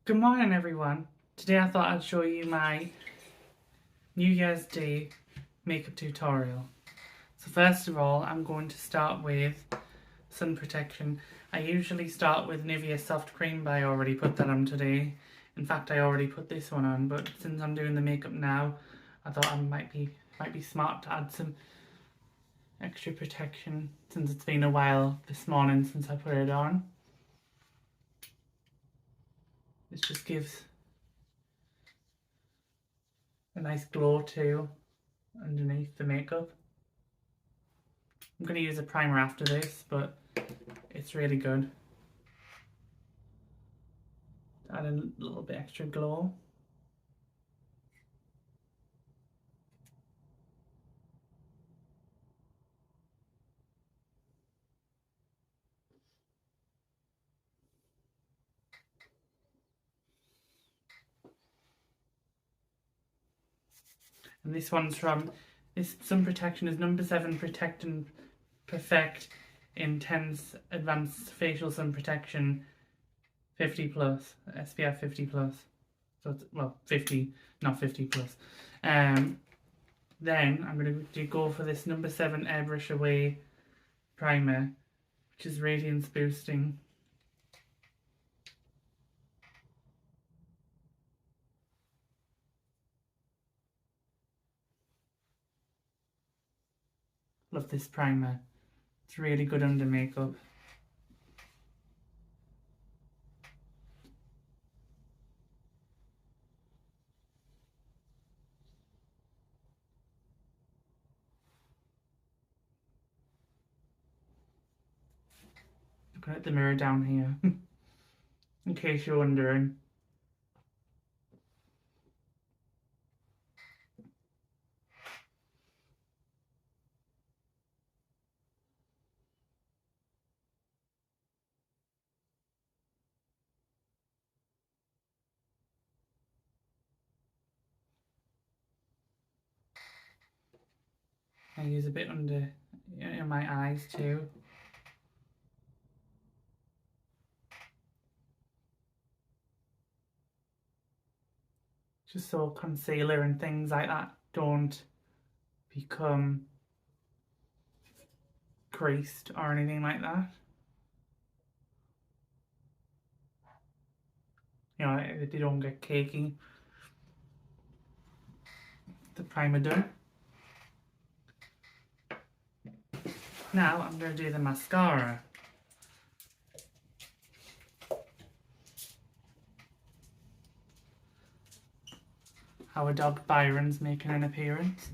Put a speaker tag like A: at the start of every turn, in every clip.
A: Good morning, everyone. Today I thought I'd show you my New Year's Day makeup tutorial. So first of all, I'm going to start with sun protection. I usually start with Nivea Soft Cream, but I already put that on today. In fact, I already put this one on, but since I'm doing the makeup now, I thought I might be smart to add some extra protection since it's been a while this morning since I put it on. This just gives a nice glow too underneath the makeup. I'm going to use a primer after this, but it's really good. Add a little bit extra glow. And this one's from, this sun protection is number 7 Protect and Perfect Intense Advanced Facial Sun Protection 50 plus, SPF 50 plus. So it's, well, 50, not 50 plus. Then I'm going to go for this number 7 Airbrush Away primer, which is radiance boosting. Love this primer. It's really good under makeup. Looking at the mirror down here, in case you're wondering. I use a bit under in my eyes too. Just so concealer and things like that don't become creased or anything like that. You know, if they don't get cakey. The primer done. Now I'm going to do the mascara. Our dog Byron's making an appearance.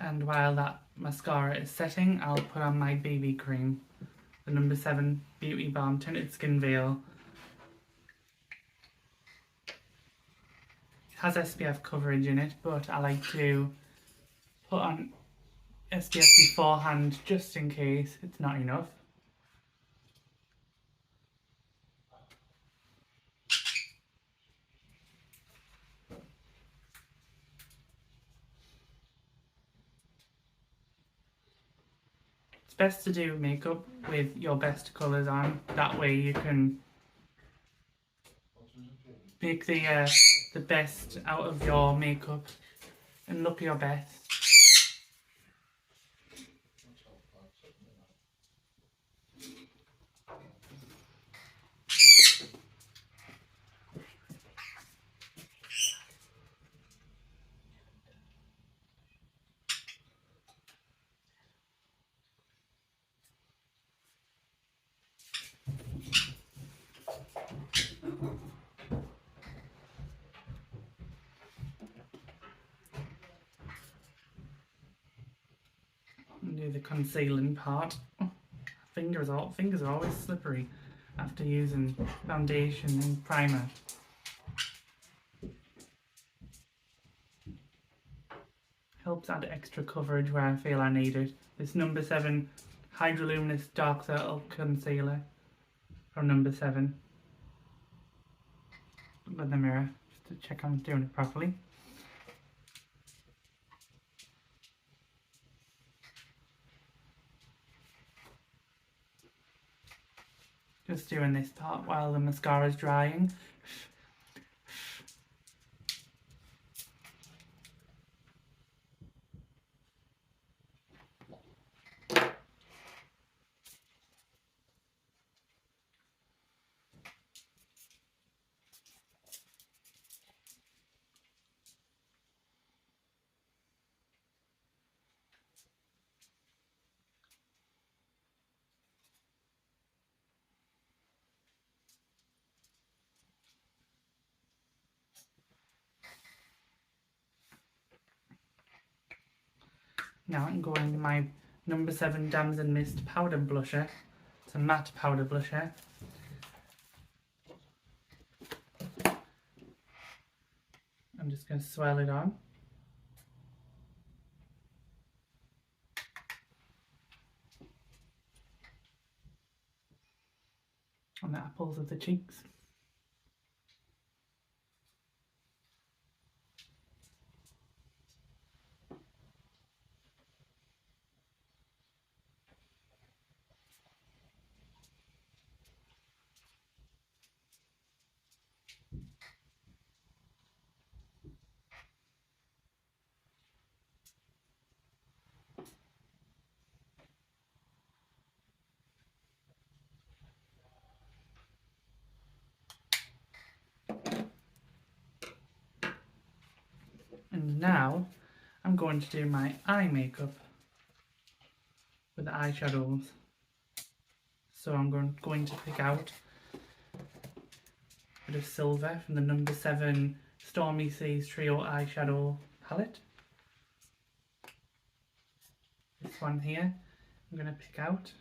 A: And while that mascara is setting, I'll put on my BB cream, the number 7 Beauty Balm Tinted Skin Veil. It has SPF coverage in it, but I like to put on SPF beforehand just in case it's not enough. It's best to do makeup with your best colours on, that way you can make the best out of your makeup and look your best. do the concealing part. Oh, fingers are always slippery after using foundation and primer. Helps add extra coverage where I feel I need it. This number 7 Hydroluminous Dark Circle Concealer from number 7. Look in the mirror just to check I'm doing it properly. Just doing this part while the mascara is drying. Now I'm going with my number 7 Damson Mist Powder Blusher. It's a matte powder blusher. I'm just going to swirl it on. On the apples of the cheeks. And now I'm going to do my eye makeup with the eyeshadows. So I'm going to pick out a bit of silver from the number 7 Stormy Seas Trio eyeshadow palette. This one here I'm going to pick out.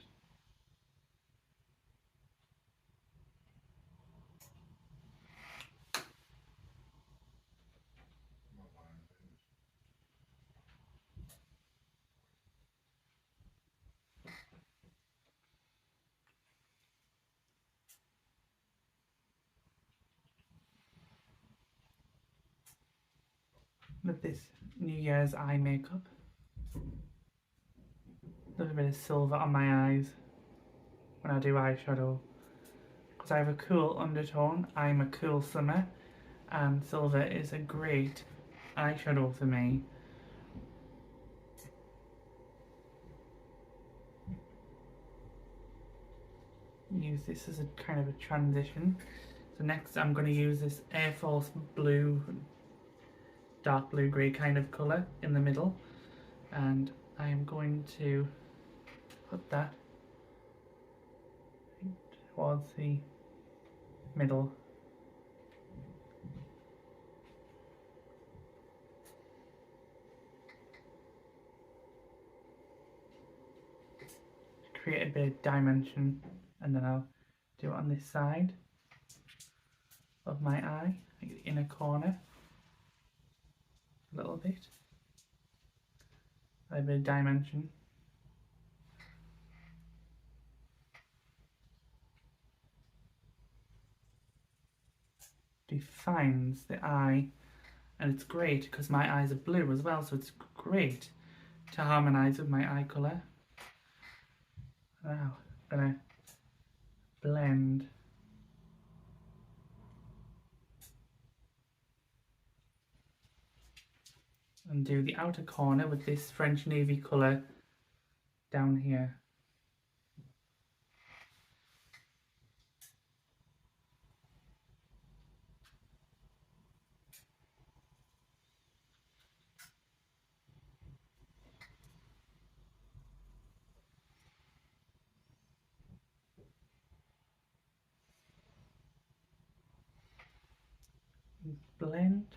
A: With this New Year's eye makeup. A little bit of silver on my eyes when I do eyeshadow. Because I have a cool undertone, I'm a cool summer, and silver is a great eyeshadow for me. Use this as a kind of a transition. So next I'm going to use this Air Force blue, dark blue grey kind of colour in the middle, and I am going to put that towards the middle. Create a bit of dimension, and then I'll do it on this side of my eye, like the inner corner, a little bit. A bit of dimension. Defines the eye, and it's great because my eyes are blue as well, so it's great to harmonise with my eye colour. Now I'm going to blend and do the outer corner with this French navy colour down here. Blend.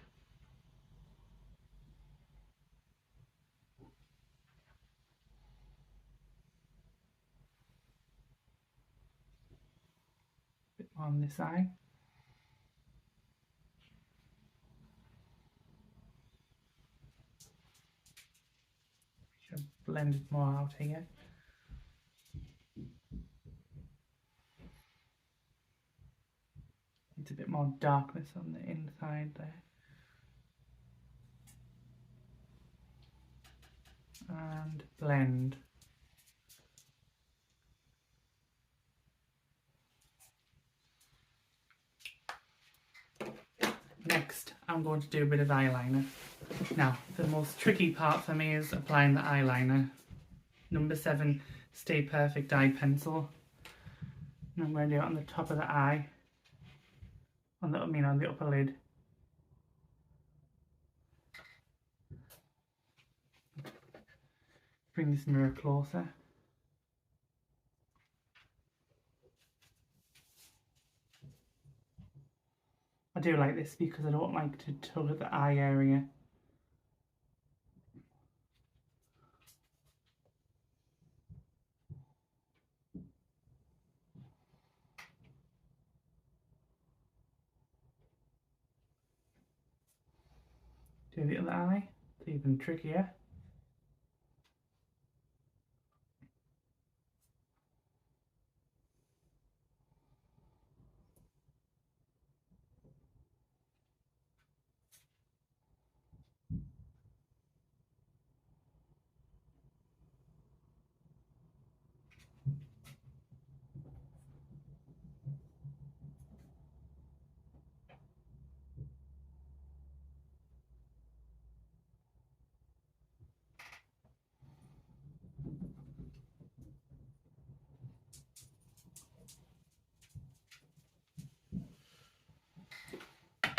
A: on this eye. Should blend it more out here. It's a bit more darkness on the inside there. And blend. Next, I'm going to do a bit of eyeliner. Now, the most tricky part for me is applying the eyeliner. Number 7, Stay Perfect Eye Pencil. And I'm going to do it on the top of the eye. On the upper lid. Bring this mirror closer. I do like this because I don't like to tug at the eye area. Do the other eye, it's even trickier.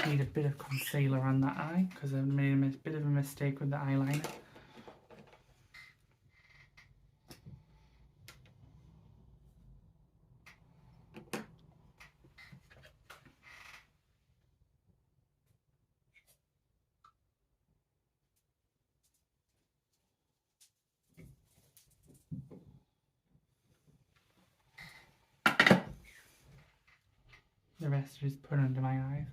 A: Need a bit of concealer on that eye because I made a bit of a mistake with the eyeliner. The rest is put under my eyes.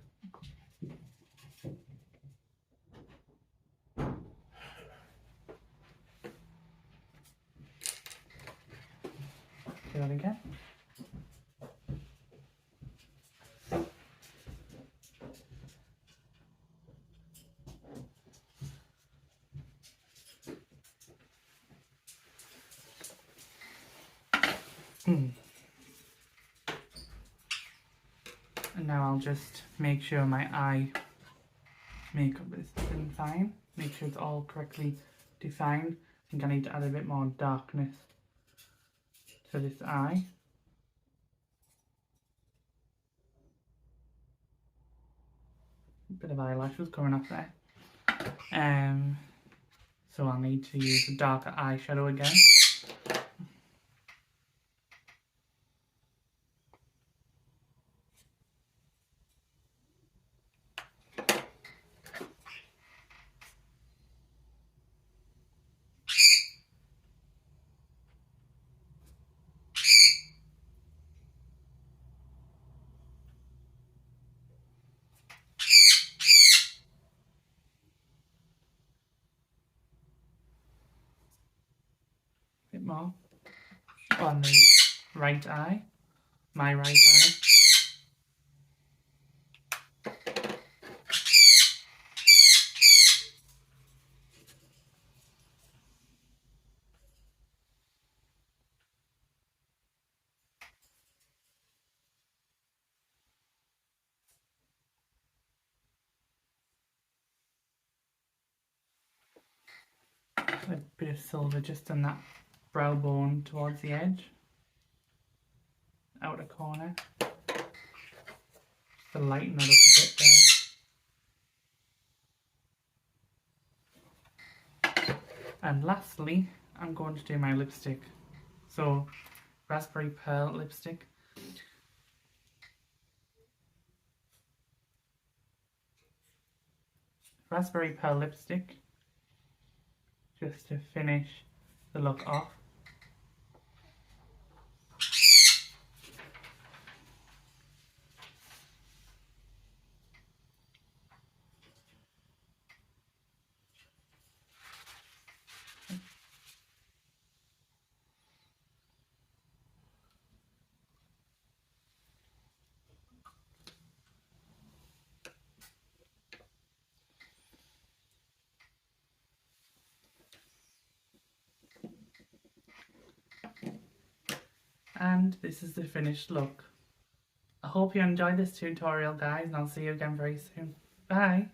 A: Do that again. And now I'll just make sure my eye makeup is fine. Make sure it's all correctly defined. I think I need to add a bit more darkness to this eye. A bit of eyelashes coming off there. So I'll need to use a darker eyeshadow again. A bit more on the right eye, my right eye. A bit of silver just on that brow bone towards the edge, outer corner, just to lighten that up a bit there. And lastly, I'm going to do my lipstick. So, Raspberry Pearl lipstick. Raspberry Pearl lipstick, just to finish the look off. and this is the finished look. I hope you enjoyed this tutorial, guys, and I'll see you again very soon. Bye!